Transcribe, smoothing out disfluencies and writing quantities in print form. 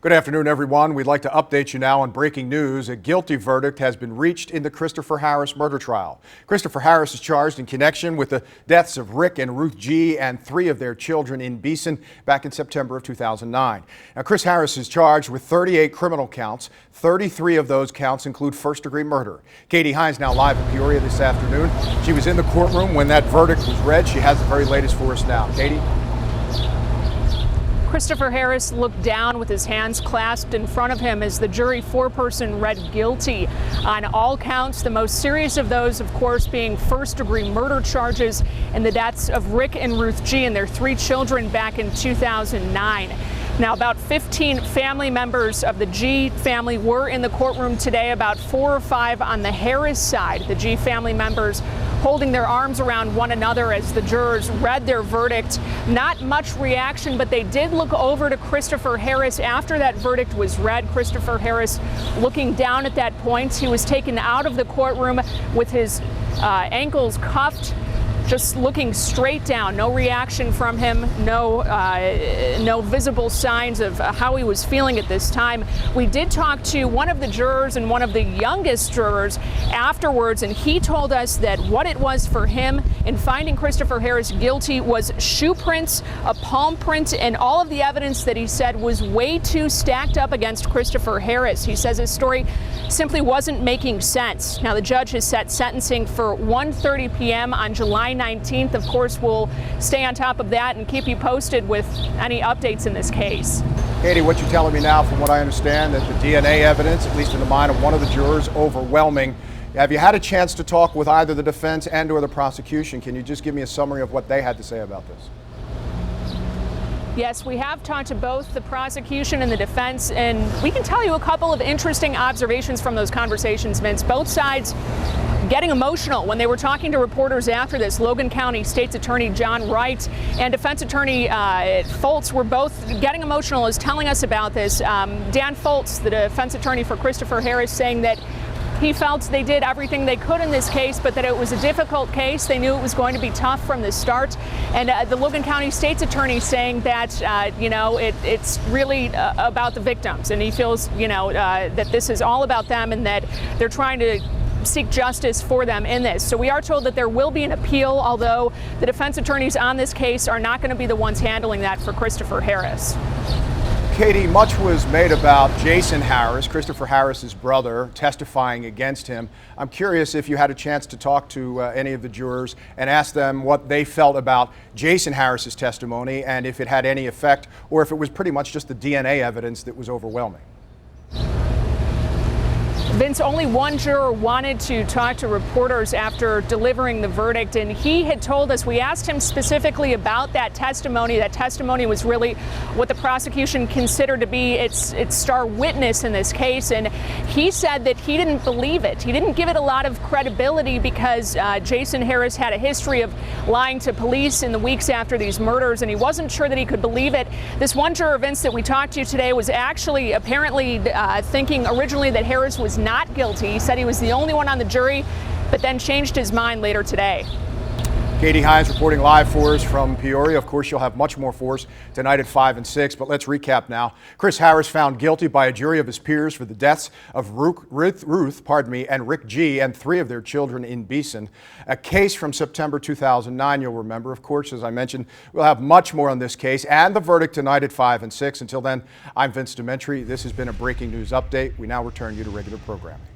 Good afternoon, everyone. We'd like to update you now on breaking news. A guilty verdict has been reached in the Christopher Harris murder trial. Christopher Harris is charged in connection with the deaths of Rick and Ruth G. and 3 of their children in Beeson back in September of 2009. Now, Chris Harris is charged with 38 criminal counts. 33 of those counts include first-degree murder. Katie Hines now live in Peoria this afternoon. She was in the courtroom when that verdict was read. She has the very latest for us now. Katie? Christopher Harris looked down with his hands clasped in front of him as the jury foreperson read guilty on all counts, the most serious of those, of course, being first-degree murder charges in the deaths of Rick and Ruth G. and their 3 children back in 2009. Now, about 15 family members of the G family were in the courtroom today, about 4 or 5 on the Harris side. The G family members holding their arms around one another as the jurors read their verdict. Not much reaction, but they did look over to Christopher Harris after that verdict was read. Christopher Harris looking down at that point. He was taken out of the courtroom with his ankles cuffed, just looking straight down. No reaction from him, no visible signs of how he was feeling at this time. We did talk to one of the jurors and one of the youngest jurors afterwards, and he told us that what it was for him in finding Christopher Harris guilty was shoe prints, a palm print, and all of the evidence that he said was way too stacked up against Christopher Harris. He says his story simply wasn't making sense. Now, the judge has set sentencing for 1:30 p.m. on July 19th. Of course, we'll stay on top of that and keep you posted with any updates in this case. Katie, what you're telling me now, from what I understand, that the DNA evidence, at least in the mind of one of the jurors, overwhelming. Have you had a chance to talk with either the defense and or the prosecution? Can you just give me a summary of what they had to say about this? Yes, we have talked to both the prosecution and the defense, and we can tell you a couple of interesting observations from those conversations, Vince. Both sides getting emotional when they were talking to reporters after this. Logan County State's Attorney John Wright and Defense Attorney Foltz were both getting emotional as telling us about this. Dan Foltz, the defense attorney for Christopher Harris, saying that he felt they did everything they could in this case, but that it was a difficult case. They knew it was going to be tough from the start. And the Logan County State's Attorney saying that, it's really about the victims. And he feels, that this is all about them and that they're trying to seek justice for them in this. So we are told that there will be an appeal, although the defense attorneys on this case are not going to be the ones handling that for Christopher Harris. Katie, much was made about Jason Harris, Christopher Harris's brother, testifying against him. I'm curious if you had a chance to talk to any of the jurors and ask them what they felt about Jason Harris's testimony and if it had any effect or if it was pretty much just the DNA evidence that was overwhelming. Vince, only one juror wanted to talk to reporters after delivering the verdict, and he had told us, we asked him specifically about that testimony. That testimony was really what the prosecution considered to be its star witness in this case, and he said that he didn't believe it. He didn't give it a lot of credibility because Jason Harris had a history of lying to police in the weeks after these murders, and he wasn't sure that he could believe it. This one juror, Vince, that we talked to today was actually apparently thinking originally that Harris was not guilty. He said he was the only one on the jury, but then changed his mind later today. Katie Hines reporting live for us from Peoria. Of course, you'll have much more for us tonight at 5 and 6, but let's recap now. Chris Harris found guilty by a jury of his peers for the deaths of Ruth, and Rick G. and 3 of their children in Beeson. A case from September 2009, you'll remember. Of course, as I mentioned, we'll have much more on this case and the verdict tonight at 5 and 6. Until then, I'm Vince Dementri. This has been a breaking news update. We now return you to regular programming.